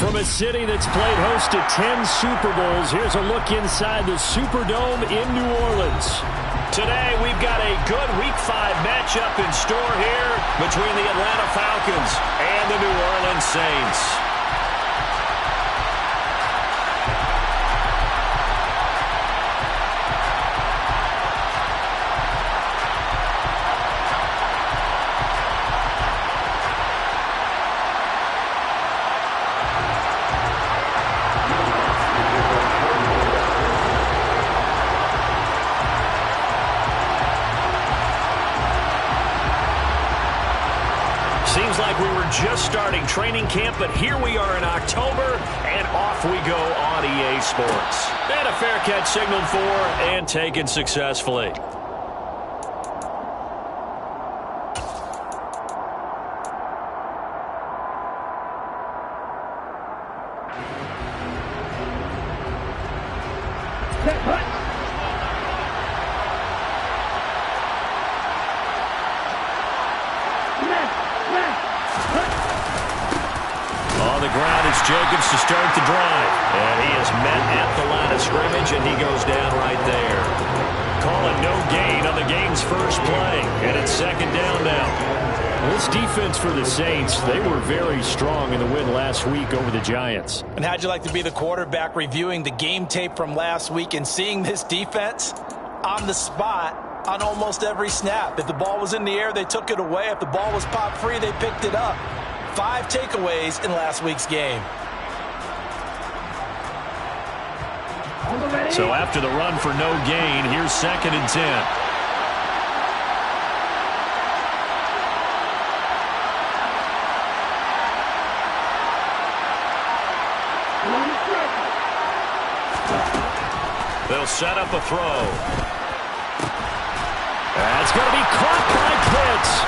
From a city that's played host to 10 Super Bowls, here's a look inside the Superdome in New Orleans. Today, we've got a good Week 5 matchup in store here between the Atlanta Falcons and the New Orleans Saints. Seems like we were just starting training camp, but here we are in October, and off we go on EA Sports. And a fair catch signaled for and taken successfully. On the ground, it's Jacobs to start the drive. And he is met at the line of scrimmage, and he goes down right there. Call it no gain on the game's first play. And it's second down now. This defense for the Saints, they were very strong in the win last week over the Giants. And how'd you like to be the quarterback reviewing the game tape from last week and seeing this defense on the spot on almost every snap? If the ball was in the air, they took it away. If the ball was popped free, they picked it up. 5 takeaways in last week's game. So after the run for no gain, here's 2nd and 10. They'll set up a throw. That's going to be caught by Pitts.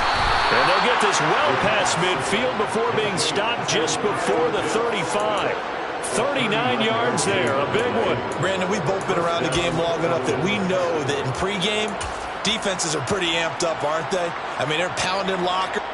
And they'll get this well past midfield before being stopped just before the 35. 39 yards there, a big one. Brandon, we've both been around the game long enough that we know that in pregame, defenses are pretty amped up, aren't they? I mean, they're pounding lockers.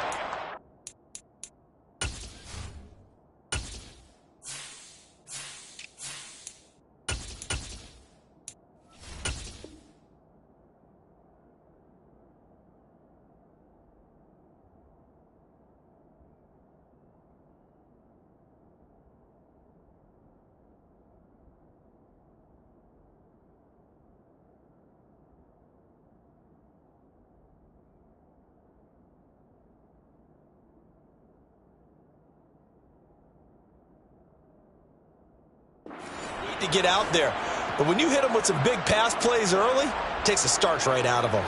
To get out there, but when you hit them with some big pass plays early, it takes the starch right out of them.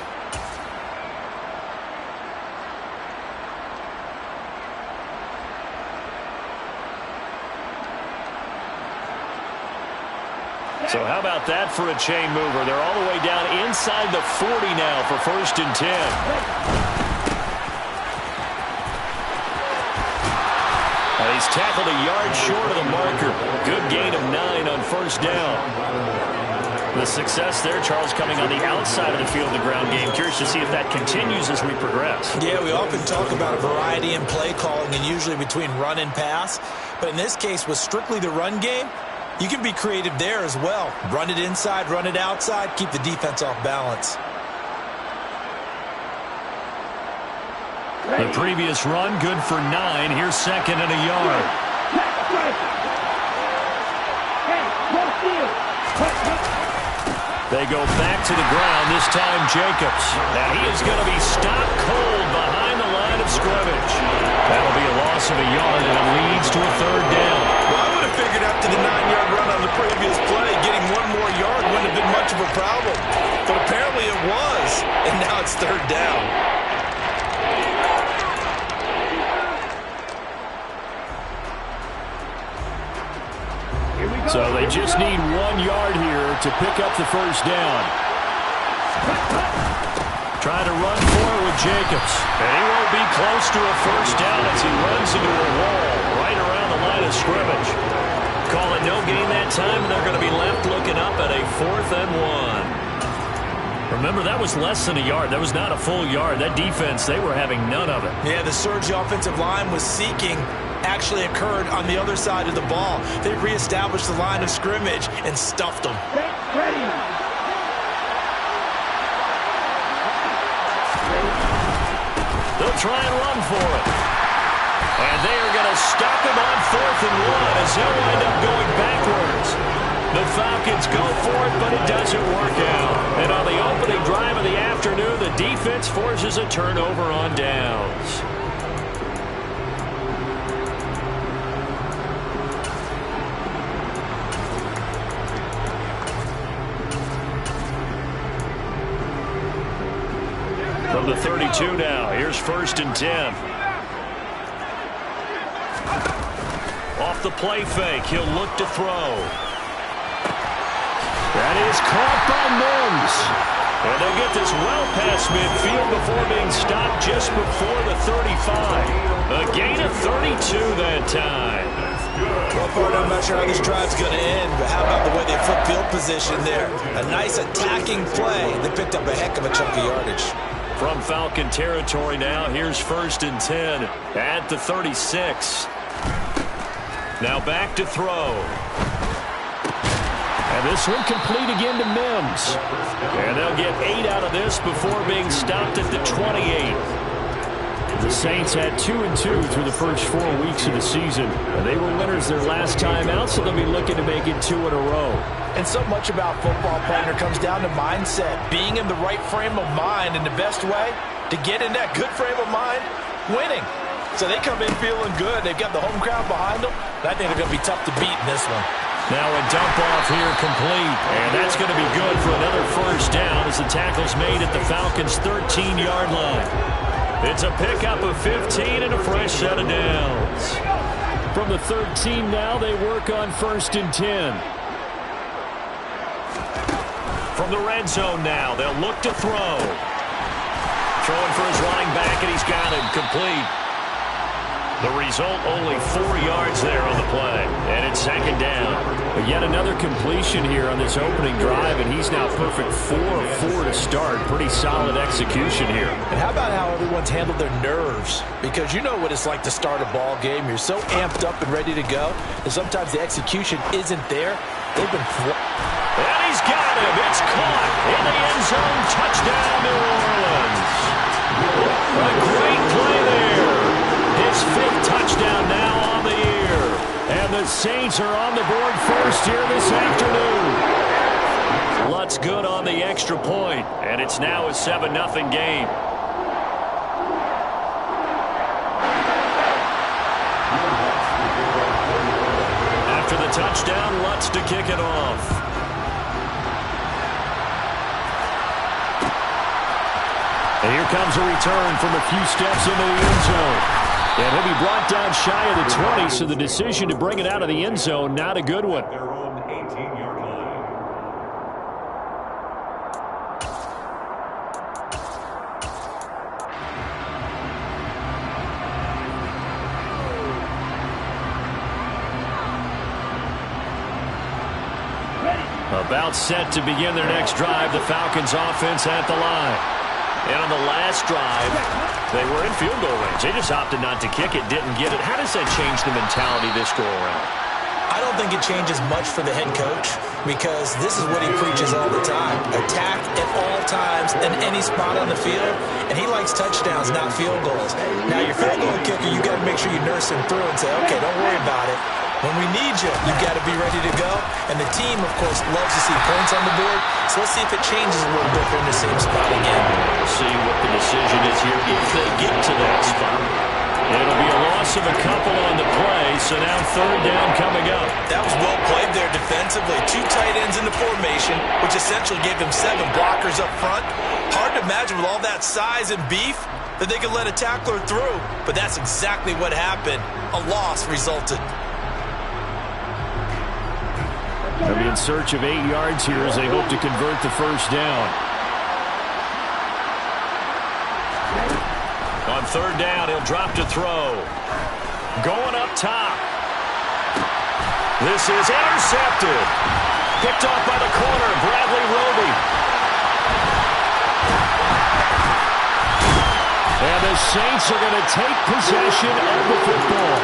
So how about that for a chain mover? They're all the way down inside the 40 now for 1st and 10. He's tackled a yard short of the marker. Good gain of 9 on 1st down. The success there, Charles, coming on the outside of the field, the ground game. Curious to see if that continues as we progress. Yeah, we often talk about a variety in play calling and usually between run and pass. But in this case, with strictly the run game, you can be creative there as well. Run it inside, run it outside, keep the defense off balance. The previous run, good for 9. Here's 2nd and a yard. They go back to the ground, this time Jacobs. Now he is going to be stopped cold behind the line of scrimmage. That'll be a loss of a yard, and it leads to a 3rd down. Well, I would have figured after the 9-yard run on the previous play, getting 1 more yard wouldn't have been much of a problem. But apparently it was, and now it's 3rd down. So they just need 1 yard here to pick up the 1st down. Trying to run for it with Jacobs. And he won't be close to a 1st down as he runs into a wall right around the line of scrimmage. Call it no gain that time, and they're going to be left looking up at a 4th and 1. Remember, that was less than a yard. That was not a full yard. That defense, they were having none of it. Yeah, the surge offensive line was seeking actually occurred on the other side of the ball. They reestablished the line of scrimmage and stuffed them. Ready. They'll try and run for it. And they are going to stop him on 4th and 1 as he'll wind up going backwards. The Falcons go for it, but it doesn't work out. And on the opening drive of the afternoon, the defense forces a turnover on downs. From the 32 now, here's 1st and 10. Off the play fake, he'll look to throw. That is caught by Mims. And they'll get this well past midfield before being stopped just before the 35. A gain of 32 that time. Well, partner, I'm not sure how this drive's going to end, but how about the way they flip field position there? A nice attacking play. They picked up a heck of a chunk of yardage. From Falcon territory now, here's 1st and 10 at the 36. Now back to throw. And this one complete again to Mims. And they'll get 8 out of this before being stopped at the 28. The Saints had 2-2 through the first 4 weeks of the season. And they were winners their last time out, so they'll be looking to make it 2 in a row. And so much about football, partner, comes down to mindset. Being in the right frame of mind, and the best way to get in that good frame of mind, winning. So they come in feeling good. They've got the home crowd behind them. I think they're going to be tough to beat in this one. Now a dump off here complete. And that's going to be good for another 1st down as the tackle's made at the Falcons' 13-yard line. It's a pickup of 15 and a fresh set of downs. From the 13 now, they work on 1st and 10. From the red zone now, they'll look to throw. Throwing for his running back, and he's got him complete. The result, only 4 yards there on the play. And it's 2nd down. But yet another completion here on this opening drive, and he's now perfect 4 of 4 to start. Pretty solid execution here. And how about how everyone's handled their nerves? Because you know what it's like to start a ball game. You're so amped up and ready to go, and sometimes the execution isn't there. They've been... And he's got him. It's caught in the end zone. Touchdown, New Orleans. A great play there. His 5th touchdown now on the year. And the Saints are on the board first here this afternoon. Lutz good on the extra point, and it's now a 7-0 game. After the touchdown, Lutz to kick it off. And here comes a return from a few steps into the end zone. And he'll be brought down shy of the 20, so the decision to bring it out of the end zone, not a good one. Their own 18-yard line. About set to begin their next drive, the Falcons offense at the line. And on the last drive, they were in field goal range. They just opted not to kick it, didn't get it. How does that change the mentality this go around? I don't think it changes much for the head coach because this is what he preaches all the time. Attack at all times in any spot on the field, and he likes touchdowns, not field goals. Now, your field goal kicker, you got to make sure you nurse him through and say, okay, don't worry about it. When we need you, you've got to be ready to go. And the team, of course, loves to see points on the board. So let's see if it changes a little bit. They're in the same spot again. We'll see what the decision is here if they get to that spot. It'll be a loss of a couple on the play, so now 3rd down coming up. That was well played there defensively. 2 tight ends in the formation, which essentially gave them 7 blockers up front. Hard to imagine with all that size and beef that they could let a tackler through. But that's exactly what happened. A loss resulted. They'll be in search of 8 yards here as they hope to convert the 1st down. On 3rd down, he'll drop to throw. Going up top. This is intercepted. Picked off by the corner, Bradley Roby. And the Saints are going to take possession of the football.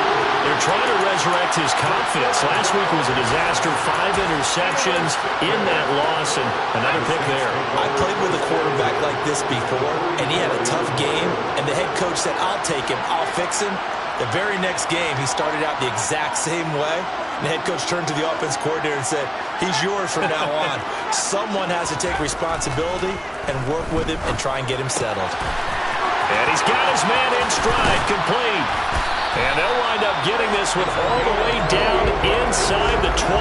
They're trying to resurrect his confidence. Last week was a disaster. 5 interceptions in that loss, and another pick there. I played with a quarterback like this before, and he had a tough game, and the head coach said, I'll take him, I'll fix him. The very next game, he started out the exact same way. And the head coach turned to the offense coordinator and said, he's yours from now on. Someone has to take responsibility and work with him and try and get him settled. And he's got his man in stride, complete. And they'll wind up getting this one all the way down inside the 20.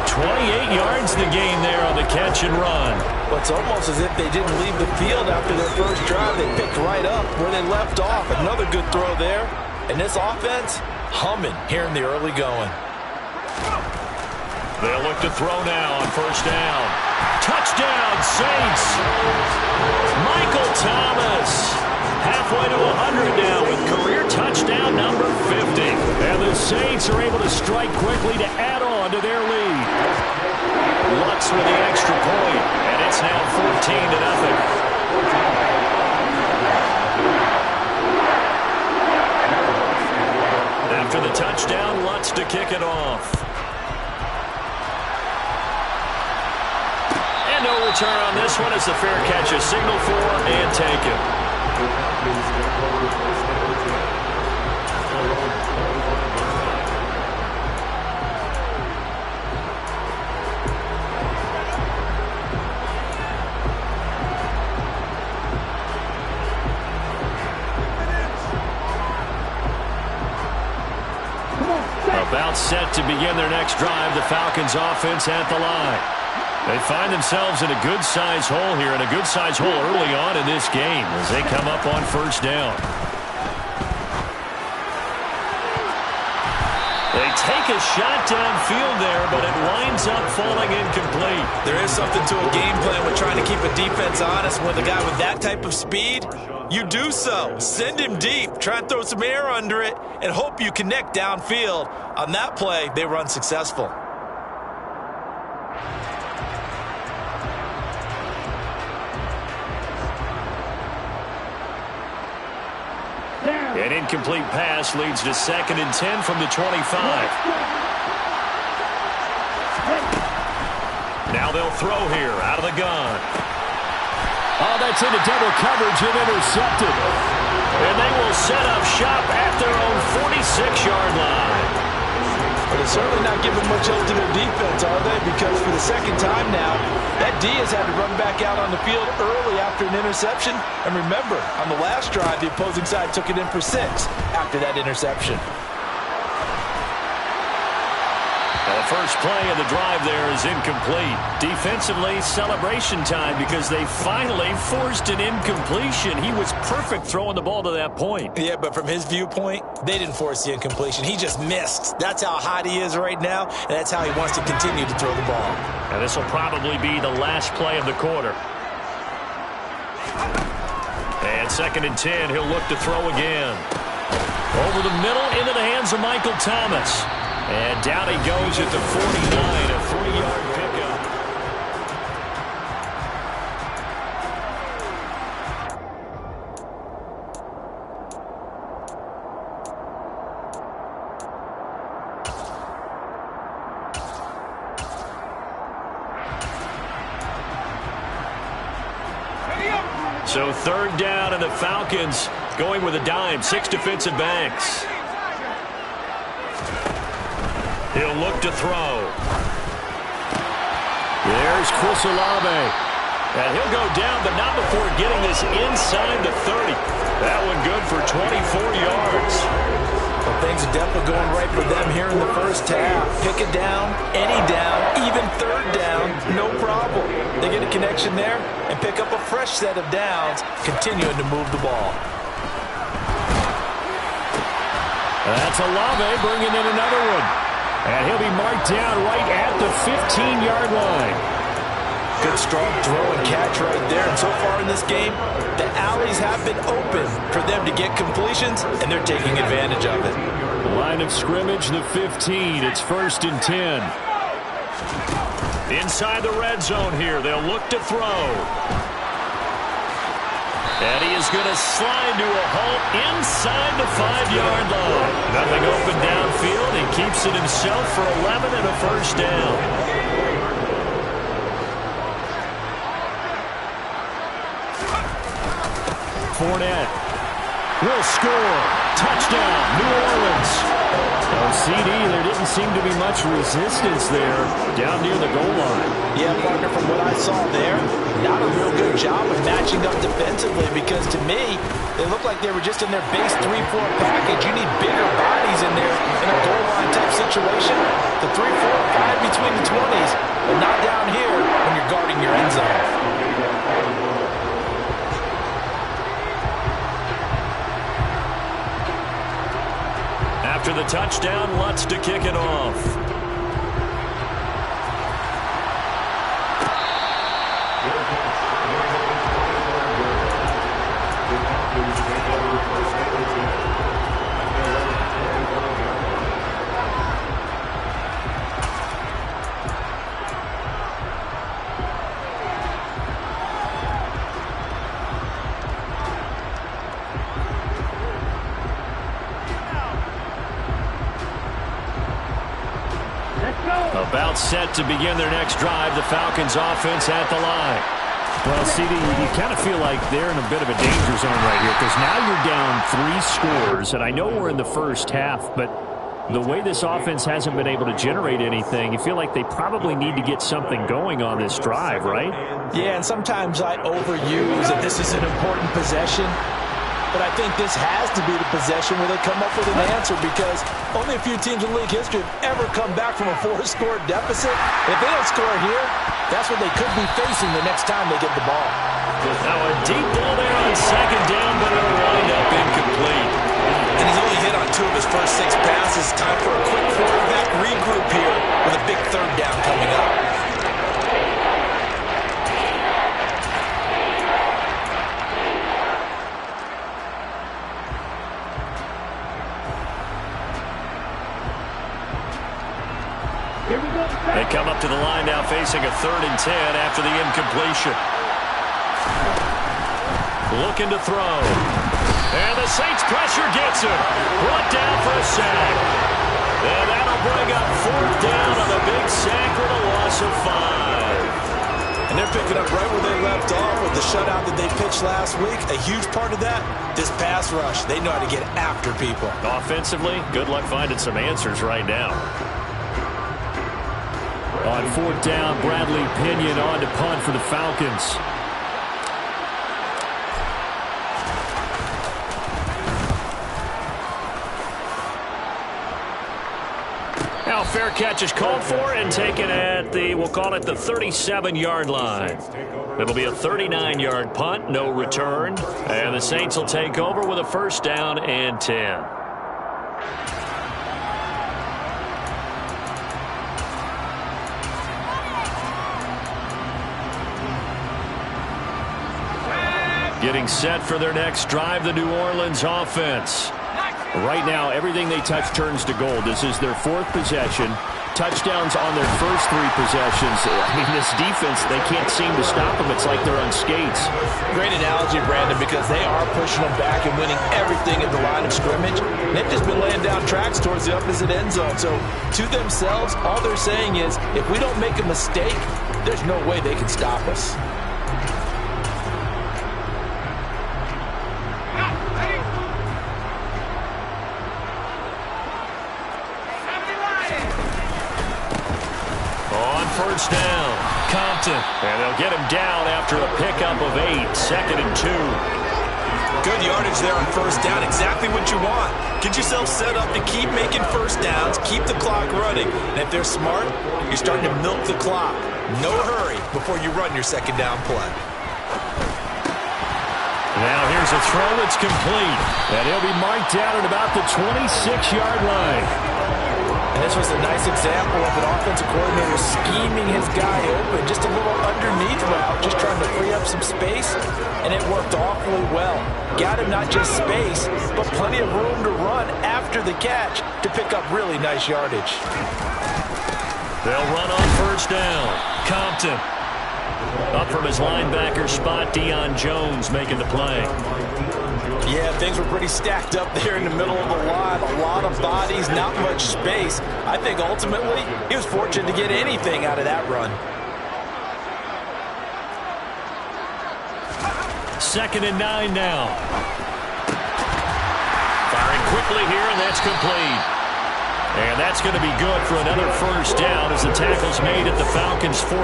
28 yards the gain there on the catch and run. Well, it's almost as if they didn't leave the field after their first drive. They picked right up where they left off. Another good throw there. And this offense, humming here in the early going. They'll look to throw now on first down. Touchdown, Saints. Michael Thomas. Halfway to 100 now with career touchdown number 50. And the Saints are able to strike quickly to add on to their lead. Lutz with the extra point, and it's now 14-0. After the touchdown, Lutz to kick it off. And no return on this one as the fair catch is signaled for and taken. About set to begin their next drive, the Falcons offense at the line. They find themselves in a good-sized hole here, and a good-sized hole early on in this game as they come up on first down. They take a shot downfield there, but it winds up falling incomplete. There is something to a game plan with trying to keep a defense honest. With a guy with that type of speed, you do so. Send him deep, try and throw some air under it, and hope you connect downfield. On that play, they run successful. An incomplete pass leads to 2nd and 10 from the 25. Now they'll throw here out of the gun. Oh, that's into double coverage and intercepted. And they will set up shop at their own 46-yard line. But they're certainly not giving much help to their defense, are they? Because for the second time now, that D has had to run back out on the field early after an interception. And remember, on the last drive, the opposing side took it in for 6 after that interception. The first play of the drive there is incomplete. Defensively, celebration time because they finally forced an incompletion. He was perfect throwing the ball to that point. Yeah, but from his viewpoint, they didn't force the incompletion. He just missed. That's how hot he is right now, and that's how he wants to continue to throw the ball. And this will probably be the last play of the quarter. And 2nd and 10, he'll look to throw again. Over the middle, into the hands of Michael Thomas. And down he goes at the 49, a 3-yard pickup. So 3rd down, and the Falcons going with a dime. 6 defensive backs. He'll look to throw. There's Chris Olave. And he'll go down, but not before getting this inside the 30. That one good for 24 yards. Well, things are definitely going right for them here in the first half. Pick it down, any down, even 3rd down, no problem. They get a connection there and pick up a fresh set of downs, continuing to move the ball. That's Olave bringing in another one. And he'll be marked down right at the 15-yard line. Good strong throw and catch right there. And so far in this game, the alleys have been open for them to get completions, and they're taking advantage of it. Line of scrimmage, the 15. It's 1st and 10. Inside the red zone here, they'll look to throw. And he is going to slide to a halt inside the 5-yard line. Nothing open downfield. He keeps it himself for 11 and a first down. Fournette will score. Touchdown, New Orleans. Oh, CD, there didn't seem to be much resistance there down near the goal line. Yeah, partner, from what I saw there, not a real good job of matching up defensively because to me, they looked like they were just in their base 3-4 package. You need bigger bodies in there in a goal line type situation. The 3-4, 5 between the 20s, but not down here when you're guarding your end zone. After the touchdown, Lutz to kick it off. About set to begin their next drive. The Falcons offense at the line. Well, CD, you kind of feel like they're in a bit of a danger zone right here because now you're down 3 scores, and I know we're in the first half, but the way this offense hasn't been able to generate anything, you feel like they probably need to get something going on this drive, right? Yeah, and sometimes I overuse that this is an important possession. But I think this has to be the possession where they come up with an answer because only a few teams in league history have ever come back from a 4-score deficit. If they don't score here, that's what they could be facing the next time they get the ball. Now a deep ball there on second down, but it'll wind up incomplete. And he's only hit on 2 of his first 6 passes. Time for a quick quarterback regroup here with a big third down coming up. They come up to the line now facing a 3rd and 10 after the incompletion. Looking to throw. And the Saints pressure gets him. Brought down for a sack. And that'll bring up 4th down on the big sack with a loss of 5. And they're picking up right where they left off with the shutout that they pitched last week. A huge part of that, this pass rush. They know how to get after people. Offensively, good luck finding some answers right now. On 4th down, Bradley Pinion on to punt for the Falcons. Now fair catch is called for and taken at the, we'll call it the 37-yard line. It'll be a 39-yard punt, no return. And the Saints will take over with a 1st down and 10. Getting set for their next drive, the New Orleans offense. Right now, everything they touch turns to gold. This is their 4th possession. Touchdowns on their first 3 possessions. I mean, this defense, they can't seem to stop them. It's like they're on skates. Great analogy, Brandon, because they are pushing them back and winning everything at the line of scrimmage. They've just been laying down tracks towards the opposite end zone. So, to themselves, all they're saying is, if we don't make a mistake, there's no way they can stop us. First down, Compton. And they'll get him down after a pickup of 8, 2nd and 2. Good yardage there on 1st down, exactly what you want. Get yourself set up to keep making 1st downs, keep the clock running. And if they're smart, you're starting to milk the clock. No hurry before you run your 2nd down play. Now here's a throw that's complete. And he'll be marked down at about the 26-yard line. And this was a nice example of an offensive coordinator scheming his guy open, just a little underneath route, just trying to free up some space, and it worked awfully well. Got him not just space, but plenty of room to run after the catch to pick up really nice yardage. They'll run on 1st down. Compton. Up from his linebacker spot, Deion Jones making the play. Yeah, things were pretty stacked up there in the middle of the line. A lot of bodies, not much space. I think ultimately he was fortunate to get anything out of that run. 2nd and 9 now. Firing quickly here, and that's complete. And that's going to be good for another first down as the tackle's made at the Falcons' 14.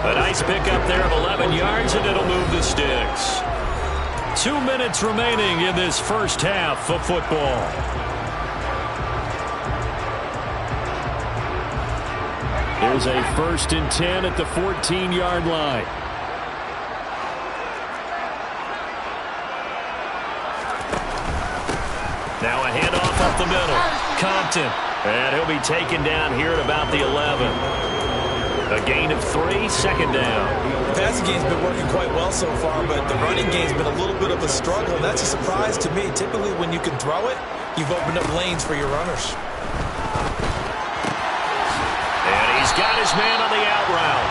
A nice pickup there of 11 yards, and it'll move the sticks. 2 minutes remaining in this first half of football. Here's a 1st and 10 at the 14-yard line. Now a handoff up the middle. Compton. And he'll be taken down here at about the 11. A gain of 3, 2nd down. The passing game's been working quite well so far, but the running game's been a little bit of a struggle. And that's a surprise to me. Typically, when you can throw it, you've opened up lanes for your runners. And he's got his man on the out route.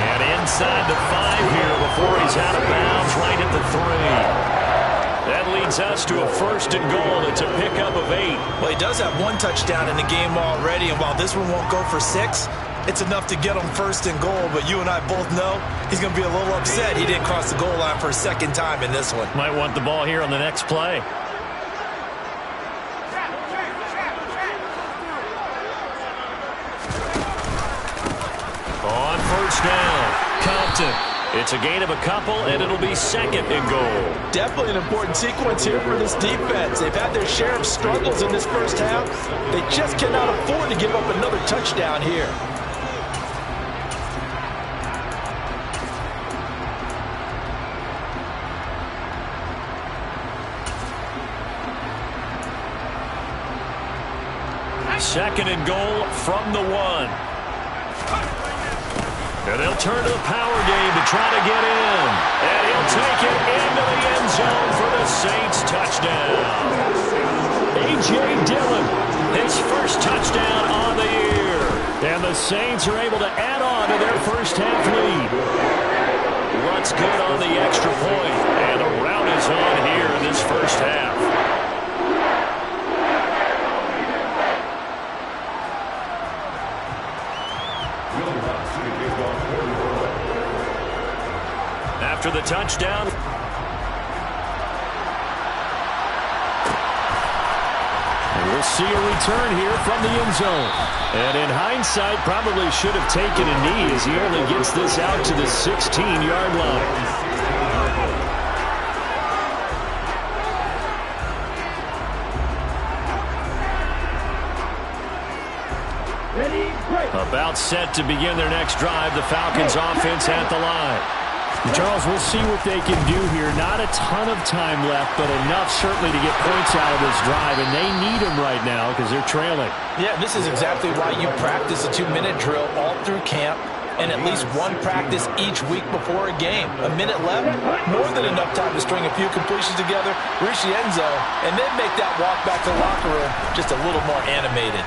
And inside the 5 here before he's out of bounds right at the 3. That leads us to a 1st and goal. It's a pickup of 8. Well, he does have 1 touchdown in the game already, and while this one won't go for 6, it's enough to get him 1st and goal. But you and I both know he's going to be a little upset he didn't cross the goal line for a 2nd time in this one. Might want the ball here on the next play. On 1st down, Compton. It's a gain of a couple, and it'll be 2nd and goal. Definitely an important sequence here for this defense. They've had their share of struggles in this first half. They just cannot afford to give up another touchdown here. Second and goal from the 1. And they'll turn to the power game to try to get in. And he'll take it into the end zone for the Saints touchdown. A.J. Dillon, his 1st touchdown on the year. And the Saints are able to add on to their first half lead. What's good on the extra point. And a rout is on here in this first half. After the touchdown, we'll see a return here from the end zone. And in hindsight, probably should have taken a knee as he only gets this out to the 16-yard line. About set to begin their next drive, the Falcons offense at the line. Charles, we'll see what they can do here. Not a ton of time left, but enough certainly to get points out of this drive, and they need them right now because they're trailing. Yeah, this is exactly why you practice a 2-minute drill all through camp and at least 1 practice each week before a game. A minute left, more than enough time to string a few completions together, reach the end zone, and then make that walk back to the locker room just a little more animated.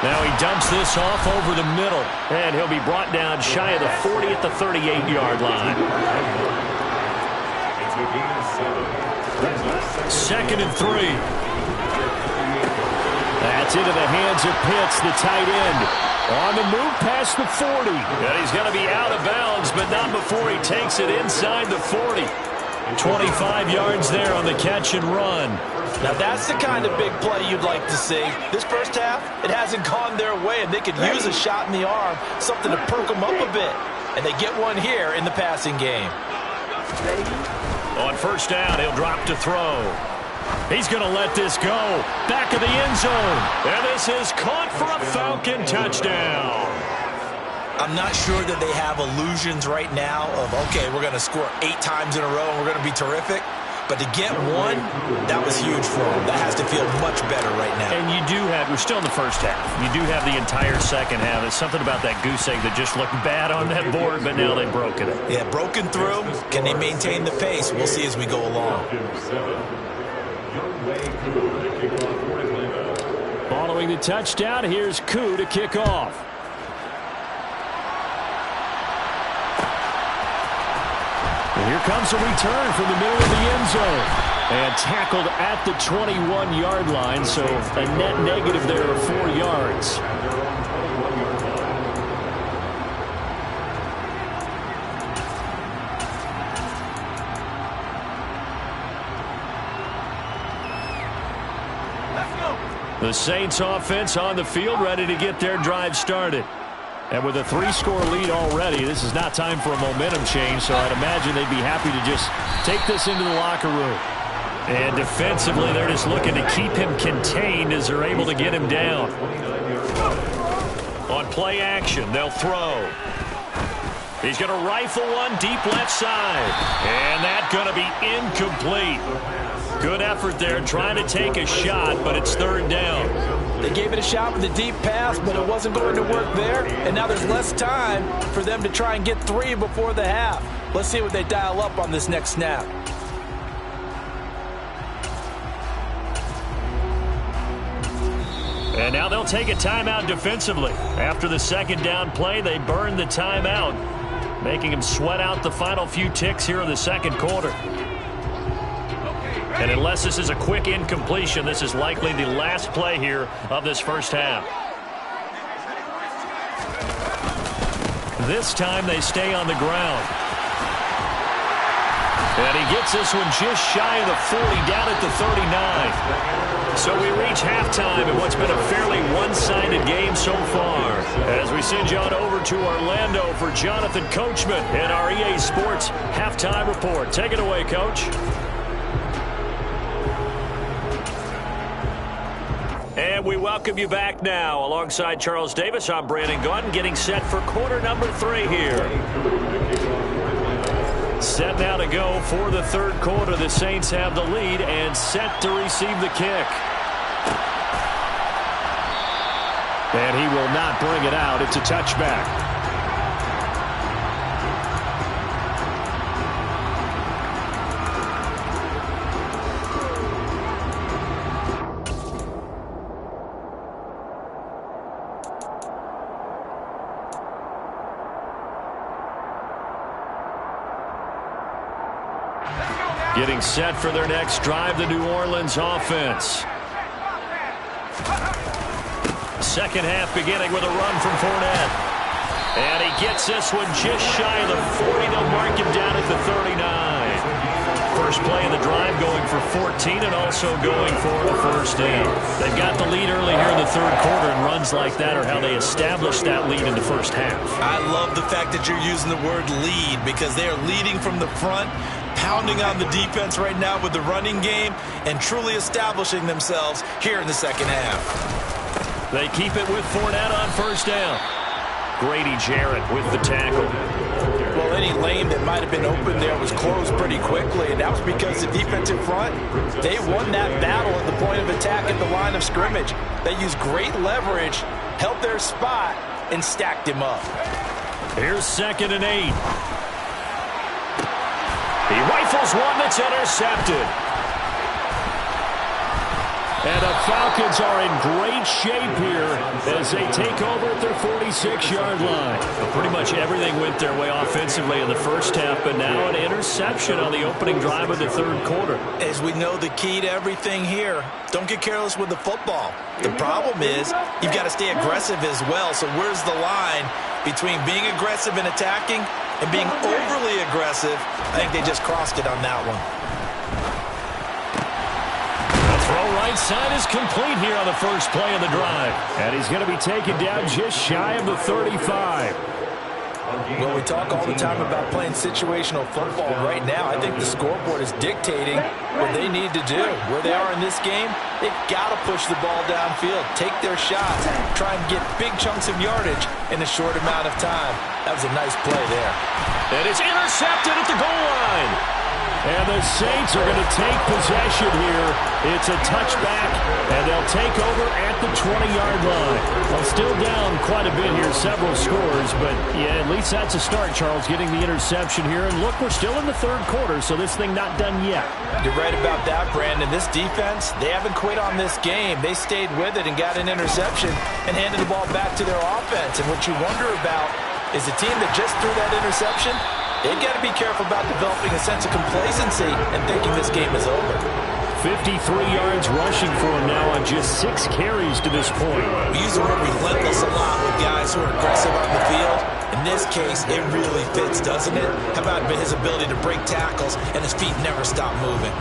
Now he dumps this off over the middle, and he'll be brought down shy of the 40 at the 38-yard line. 2nd and 3. That's into the hands of Pitts, the tight end. On the move past the 40. And he's going to be out of bounds, but not before he takes it inside the 40. 25 yards there on the catch and run. Now that's the kind of big play you'd like to see. This first half, it hasn't gone their way, and they could use a shot in the arm, something to perk them up a bit. And they get one here in the passing game. On 1st down, he'll drop to throw. He's going to let this go. Back of the end zone. And this is caught for a Falcon touchdown. I'm not sure that they have illusions right now of, okay, we're going to score 8 times in a row and we're going to be terrific. But to get one, that was huge for them. That has to feel much better right now. And you do have, we're still in the first half. You do have the entire second half. There's something about that goose egg that just looked bad on that board, but now they've broken it. Yeah, broken through. Can they maintain the pace? We'll see as we go along. Following the touchdown, here's Koo to kick off. And here comes a return from the middle of the end zone. And tackled at the 21-yard line, so a net negative there of 4 yards. The Saints offense on the field, ready to get their drive started. And with a 3-score lead already, this is not time for a momentum change, so I'd imagine they'd be happy to just take this into the locker room. And defensively, they're just looking to keep him contained as they're able to get him down. On play action, they'll throw. He's going to rifle one deep left side. And that's going to be incomplete. Good effort there, trying to take a shot, but it's 3rd down. They gave it a shot with a deep pass, but it wasn't going to work there. And now there's less time for them to try and get 3 before the half. Let's see what they dial up on this next snap. And now they'll take a timeout defensively. After the 2nd down play, they burn the timeout, making him sweat out the final few ticks here in the 2nd quarter. And unless this is a quick incompletion, this is likely the last play here of this first half. This time they stay on the ground. And he gets this one just shy of the 40, down at the 39. So we reach halftime in what's been a fairly one-sided game so far. As we send you on over to Orlando for Jonathan Coachman in our EA Sports Halftime Report. Take it away, Coach. And we welcome you back now. Alongside Charles Davis, I'm Brandon Gaudin, getting set for quarter number 3 here. Set now to go for the 3rd quarter. The Saints have the lead and set to receive the kick. And he will not bring it out. It's a touchback. Getting set for their next drive, the New Orleans offense. 2nd half beginning with a run from Fournette. And he gets this one just shy of the 40. They'll mark him down at the 39. First play of the drive going for 14 and also going for the 1st down. They've got the lead early here in the 3rd quarter, and runs like that are how they establish that lead in the first half. I love the fact that you're using the word lead because they are leading from the front, pounding on the defense right now with the running game and truly establishing themselves here in the 2nd half. They keep it with Fournette on 1st down. Grady Jarrett with the tackle. Well, any lane that might have been open there was closed pretty quickly, and that was because the defensive front, they won that battle at the point of attack at the line of scrimmage. They used great leverage, held their spot, and stacked him up. Here's 2nd and 8. He rifles one that's intercepted. And the Falcons are in great shape here as they take over at their 46-yard line. Well, pretty much everything went their way offensively in the first half, but now an interception on the opening drive of the 3rd quarter. As we know, the key to everything here, don't get careless with the football. The problem is you've got to stay aggressive as well. So where's the line between being aggressive and attacking and being overly aggressive? I think they just crossed it on that one. Throw right side is complete here on the first play of the drive. And he's going to be taken down just shy of the 35. Well, we talk all the time about playing situational football. Right now, I think the scoreboard is dictating what they need to do. Where they are in this game, they've got to push the ball downfield, take their shots, try and get big chunks of yardage in a short amount of time. That was a nice play there. And it's intercepted at the goal line. And the Saints are going to take possession here. It's a touchback, and they'll take over at the 20-yard line. Well, still down quite a bit here, several scores, but yeah, at least that's a start, Charles, getting the interception here. And look, we're still in the 3rd quarter, so this thing not done yet. You're right about that, Brandon. This defense, they haven't quit on this game. They stayed with it and got an interception and handed the ball back to their offense. And what you wonder about is the team that just threw that interception, They've got to be careful about developing a sense of complacency and thinking this game is over. 53 yards rushing for him now on just 6 carries to this point. We use the word relentless a lot with guys who are aggressive on the field. In this case, it really fits, doesn't it? How about his ability to break tackles and his feet never stop moving?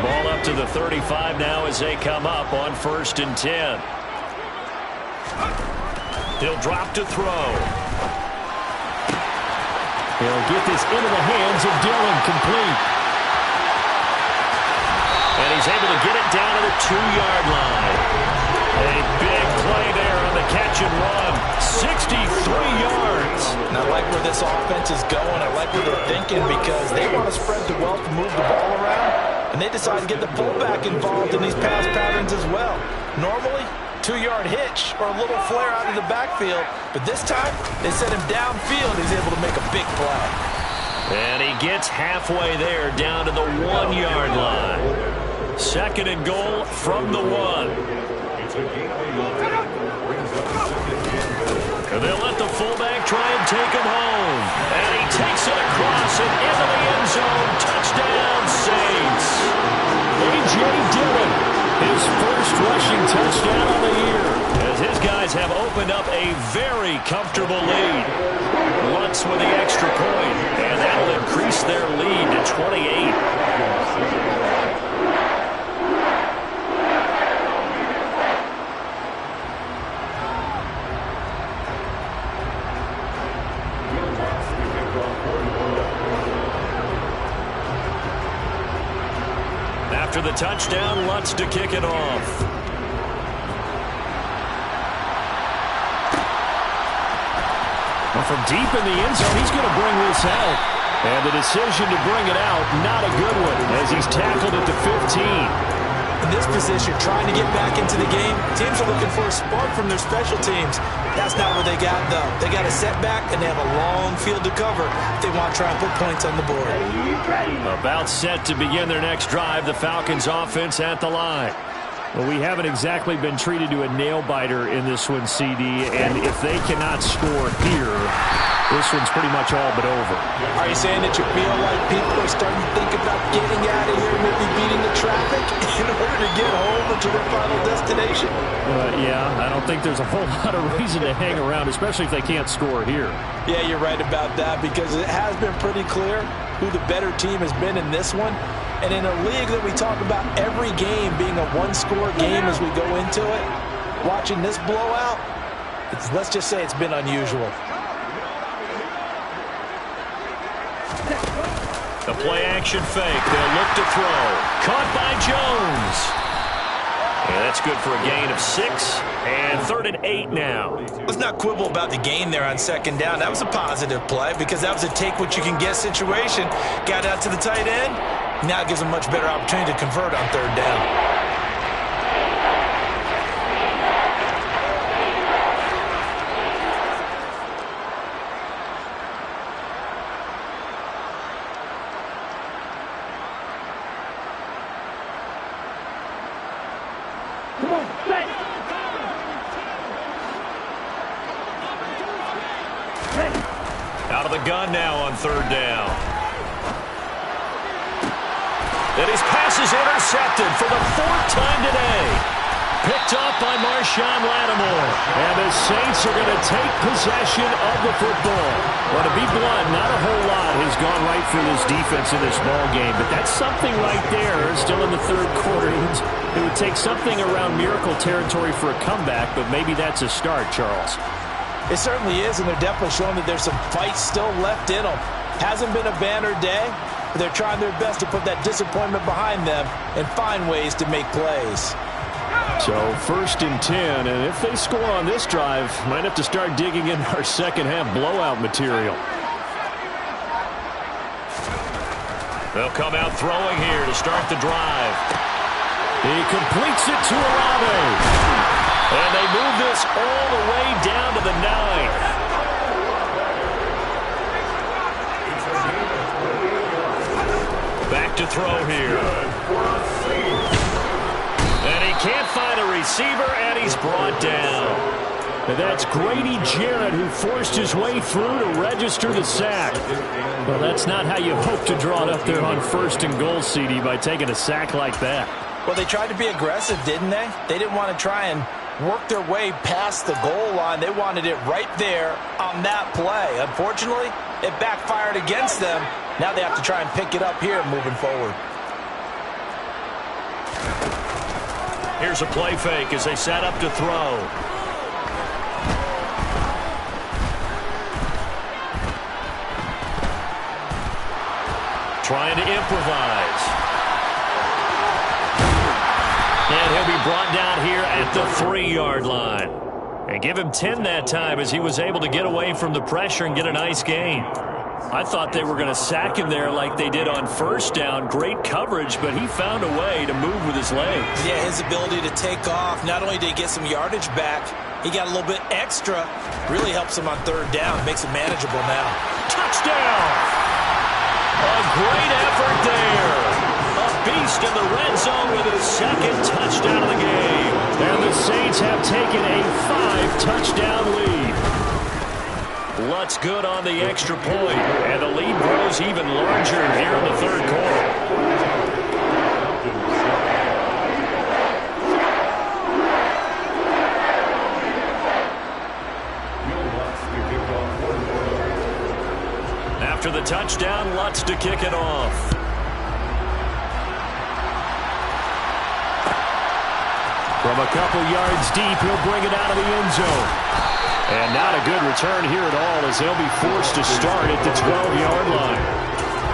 Ball up to the 35 now as they come up on 1st and 10. He'll drop to throw. He'll get this into the hands of Dillon, complete. And he's able to get it down to the 2-yard line. A big play there on the catch and run. 63 yards. And I like where this offense is going. I like what they're thinking because they want to spread the wealth and move the ball around. And they decide to get the fullback involved in these pass patterns as well. Normally, 2-yard hitch or a little flare out of the backfield. But this time, they set him downfield. He's able to make a big play. And he gets halfway there down to the 1-yard line. 2nd and goal from the 1. And they'll let the fullback try and take him home. And he takes it across and into the end zone. Touchdown, Saints. A.J. Dillon, his first rushing touchdown of the year. As his guys have opened up a very comfortable lead. Lutz with the extra point. And that'll increase their lead to 28. After the touchdown, Lutz to kick it off. Well, from deep in the end zone, he's going to bring this out. And the decision to bring it out, not a good one, as he's tackled at the 15. In this position, trying to get back into the game, teams are looking for a spark from their special teams. That's not what they got, though. They got a setback, and they have a long field to cover if they want to try and put points on the board. About set to begin their next drive, the Falcons offense at the line. Well, we haven't exactly been treated to a nail-biter in this one, CD, and if they cannot score here, this one's pretty much all but over. Are you saying that you feel like people are starting to think about getting out of here, maybe beating the traffic in order to get home or to their final destination? Yeah, I don't think there's a whole lot of reason to hang around, especially if they can't score here. Yeah, you're right about that because it has been pretty clear who the better team has been in this one. And in a league that we talk about every game being a one-score game as we go into it, watching this blowout, let's just say it's been unusual. The play-action fake. They'll look to throw. Caught by Jones. Yeah, that's good for a gain of 6. And 3rd and 8 now. Let's not quibble about the gain there on 2nd down. That was a positive play because that was a take-what-you-can-get situation. Got out to the tight end. Now it gives them a much better opportunity to convert on 3rd down. Out of the gun now on 3rd down. And his pass is intercepted for the 4th time today. Picked up by Marshawn Lattimore. And the Saints are going to take possession of the football. Well, to be blunt, not a whole lot has gone right for this defense in this ball game, but that's something right there. Still in the 3rd quarter. It would take something around miracle territory for a comeback, but maybe that's a start, Charles. It certainly is, and they're definitely showing that there's some fight still left in them. Hasn't been a banner day, but they're trying their best to put that disappointment behind them and find ways to make plays. So 1st and 10, and if they score on this drive, might have to start digging in our second half blowout material. They'll come out throwing here to start the drive. He completes it to Olave. And they move this all the way down to the 9th. Back to throw here. And he can't find a receiver, and he's brought down. And that's Grady Jarrett who forced his way through to register the sack. Well, that's not how you hope to draw it up there on 1st and goal, CD, by taking a sack like that. Well, they tried to be aggressive, didn't they? They didn't want to try and work their way past the goal line. They wanted it right there on that play. Unfortunately, it backfired against them. Now they have to try and pick it up here moving forward. Here's a play fake as they set up to throw. Trying to improvise. And he'll be brought down here at the 3-yard line. And give him 10 that time as he was able to get away from the pressure and get a nice gain. I thought they were going to sack him there like they did on 1st down. Great coverage, but he found a way to move with his legs. Yeah, his ability to take off. Not only did he get some yardage back, he got a little bit extra. Really helps him on 3rd down. Makes it manageable now. Touchdown! A great effort there. A beast in the red zone with his 2nd touchdown of the game. And the Saints have taken a 5-touchdown lead. Lutz good on the extra point, and the lead grows even larger here in the 3rd quarter. After the touchdown, Lutz to kick it off. From a couple yards deep, he'll bring it out of the end zone. And not a good return here at all as they'll be forced to start at the 12-yard line.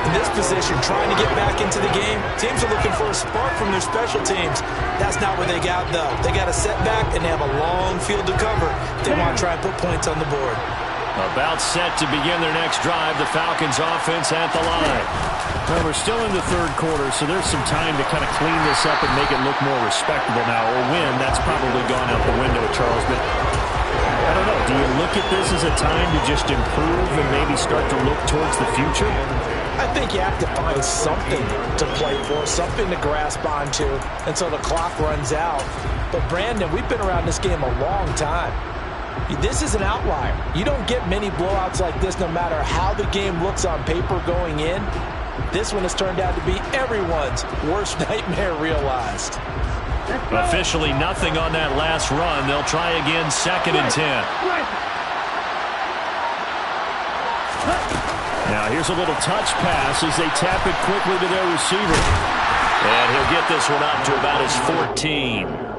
In this position, trying to get back into the game, teams are looking for a spark from their special teams. That's not what they got, though. They got a setback, and they have a long field to cover if they want to try and put points on the board. About set to begin their next drive, the Falcons offense at the line. Well, we're still in the 3rd quarter, so there's some time to kind of clean this up and make it look more respectable now. Or win, that's probably gone out the window, Charles. But I don't know. Do you look at this as a time to just improve and maybe start to look towards the future? I think you have to find something to play for, something to grasp onto until the clock runs out. But, Brandon, we've been around this game a long time. This is an outlier. You don't get many blowouts like this no matter how the game looks on paper going in. This one has turned out to be everyone's worst nightmare realized. Officially nothing on that last run. They'll try again 2nd and 10. Now here's a little touch pass as they tap it quickly to their receiver. And he'll get this one up to about his 14.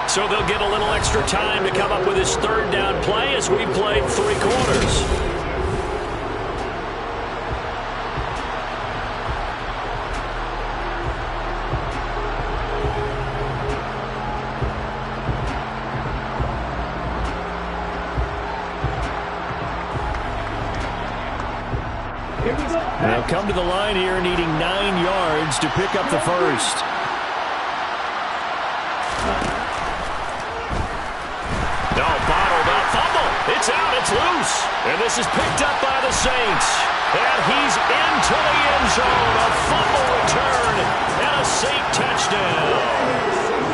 So they'll get a little extra time to come up with his 3rd down play as we played 3 quarters. They'll come to the line here needing 9 yards to pick up the 1st. It's out, it's loose, and this is picked up by the Saints. And he's into the end zone. A fumble return and a Saint touchdown.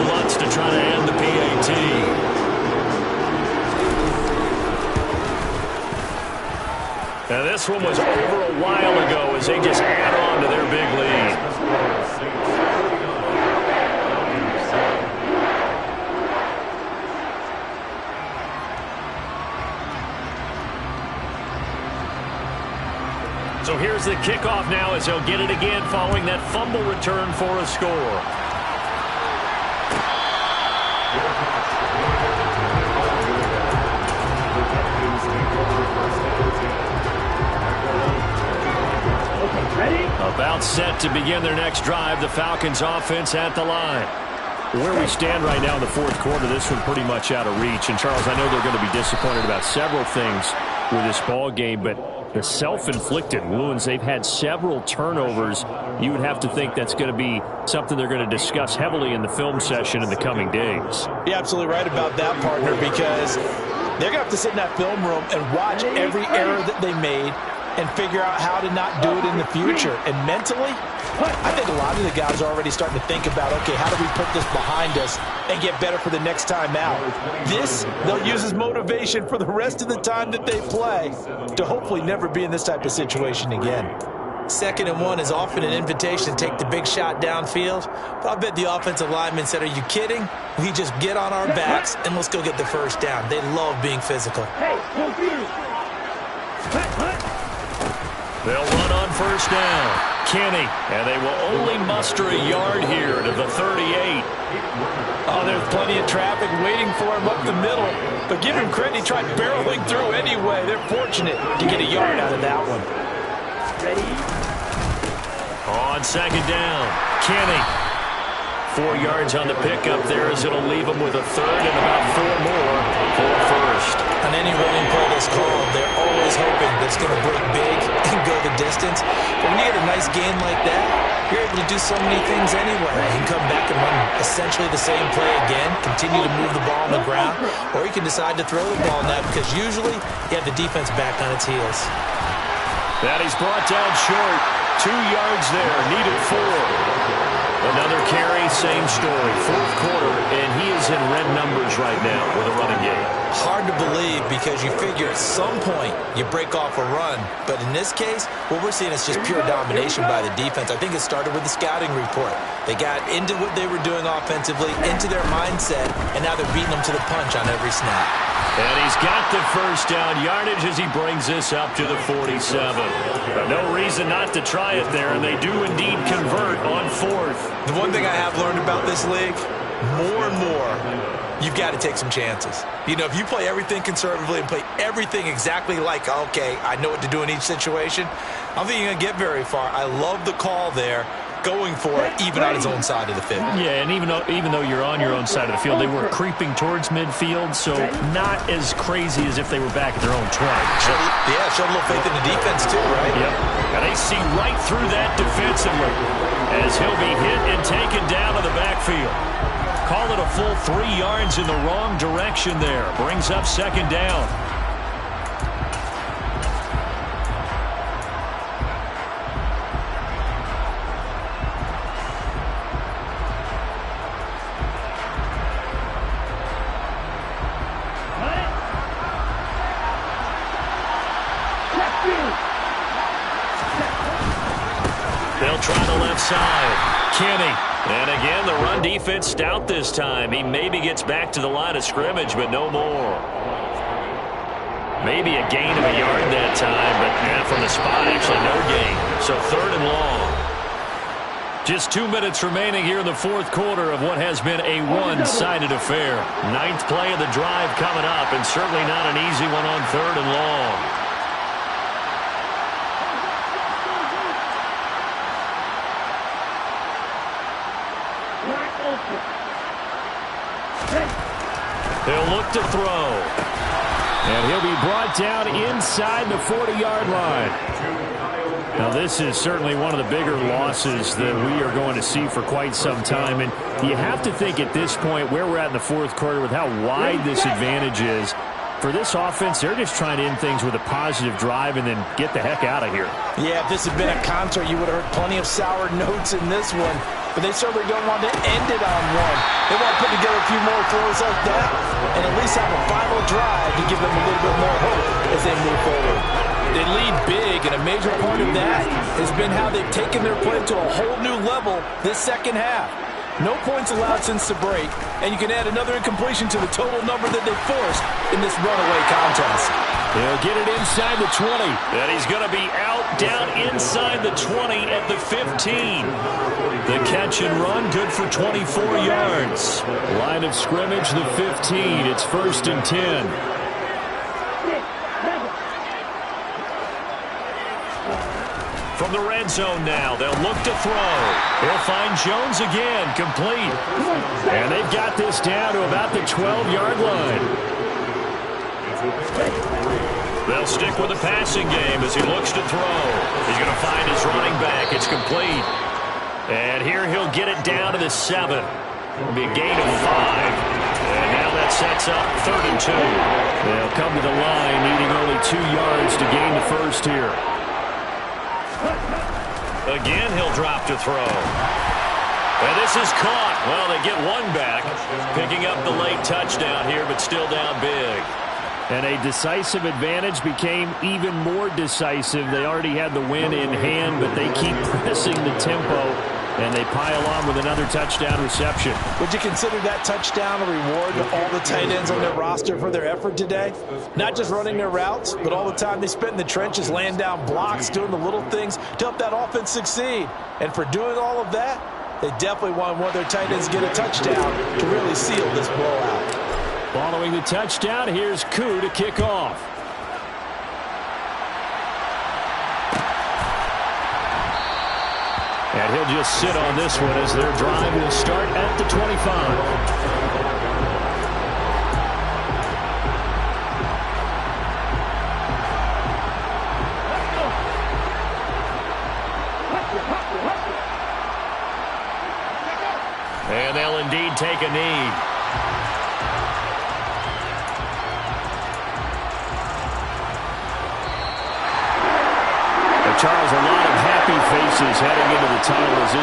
Lutz to try to end the PAT. And this one was over a while ago as they just add on to their big lead. So here's the kickoff now as he'll get it again following that fumble return for a score. About set to begin their next drive, the Falcons offense at the line. Where we stand right now in the 4th quarter, this one pretty much out of reach. And, Charles, I know they're going to be disappointed about several things. with this ball game, but the self-inflicted wounds, they've had several turnovers. You would have to think that's going to be something they're going to discuss heavily in the film session in the coming days. You're absolutely right about that, partner, because they're going to have to sit in that film room and watch every error that they made and figure out how to not do it in the future. And mentally, I think a lot of the guys are already starting to think about, okay, how do we put this behind us and get better for the next time out? This, they'll use as motivation for the rest of the time that they play to hopefully never be in this type of situation again. 2nd and 1 is often an invitation to take the big shot downfield. But I bet the offensive lineman said, are you kidding? We just get on our backs and let's go get the first down. They love being physical. They'll run on first down. Kenny, and they will only muster a yard here to the 38. Oh, there's plenty of traffic waiting for him up the middle. But give him credit, he tried barreling through anyway. They're fortunate to get a yard out of that one. Ready? On 2nd down, Kenny. 4 yards on the pickup there as it'll leave him with a 3rd and about 4 more for a first. On any running play that's called, they're always hoping that it's going to break big and go the distance. But when you get a nice gain like that, you're able to do so many things anyway. You can come back and run essentially the same play again, continue to move the ball on the ground, or you can decide to throw the ball now because usually you have the defense back on its heels. That he's brought down short. 2 yards there, needed 4. Another carry, same story. 4th quarter, and he is in red numbers right now with a running game. Hard to believe because you figure at some point you break off a run. But in this case, what we're seeing is just pure domination by the defense. I think it started with the scouting report. They got into what they were doing offensively, into their mindset, and now they're beating them to the punch on every snap. And he's got the first down yardage as he brings this up to the 47. No reason not to try it there, and they do indeed convert on 4th. The one thing I have learned about this league, more and more, you've got to take some chances. You know, if you play everything conservatively and play everything exactly like, okay, I know what to do in each situation, I don't think you're going to get very far. I love the call there, going for it, even on his own side of the field. Yeah, and even though you're on your own side of the field, they were creeping towards midfield, so not as crazy as if they were back at their own 20. Showed a little faith in the defense too, right? Yep. And they see right through that defensively as he'll be hit and taken down to the backfield. Call it a full 3 yards in the wrong direction there. Brings up 2nd down. They'll try the left side. Kenny. And again, the run defense stout this time. He maybe gets back to the line of scrimmage, but no more. Maybe a gain of a yard that time, but from the spot, actually no gain. So 3rd and long. Just 2 minutes remaining here in the 4th quarter of what has been a one-sided affair. 9th play of the drive coming up, and certainly not an easy one on 3rd and long. He'll look to throw. And he'll be brought down inside the 40-yard line. Now, this is certainly one of the bigger losses that we are going to see for quite some time. And you have to think at this point where we're at in the 4th quarter with how wide this advantage is. For this offense, they're just trying to end things with a positive drive and then get the heck out of here. Yeah, if this had been a concert, you would have heard plenty of sour notes in this one. But they certainly don't want to end it on one. They want to put together a few more throws like that and at least have a final drive to give them a little bit more hope as they move forward. They lead big, and a major part of that has been how they've taken their play to a whole new level this 2nd half. No points allowed since the break, and you can add another incompletion to the total number that they forced in this runaway contest. They'll get it inside the 20. And he's going to be out, down inside the 20 at the 15. The catch and run, good for 24 yards. Line of scrimmage, the 15. It's 1st and 10. From the red zone now, they'll look to throw. They'll find Jones again, complete. And they've got this down to about the 12-yard line. They'll stick with the passing game as he looks to throw. He's going to find his running back. It's complete. And here he'll get it down to the 7. It'll be a gain of 5. And now that sets up 3rd and 2. They'll come to the line, needing only 2 yards to gain the first here. Again, he'll drop to throw. And this is caught. Well, they get 1 back, picking up the late touchdown here, but still down big. And a decisive advantage became even more decisive. They already had the win in hand, but they keep pressing the tempo, and they pile on with another touchdown reception. Would you consider that touchdown a reward to all the tight ends on their roster for their effort today? Not just running their routes, but all the time they spent in the trenches, laying down blocks, doing the little things to help that offense succeed. And for doing all of that, they definitely want one of their tight ends to get a touchdown to really seal this blowout. Following the touchdown, here's Koo to kick off. And he'll just sit on this one as their drive will start at the 25. And they'll indeed take a knee. Charles, a lot of happy faces heading into the tunnel as this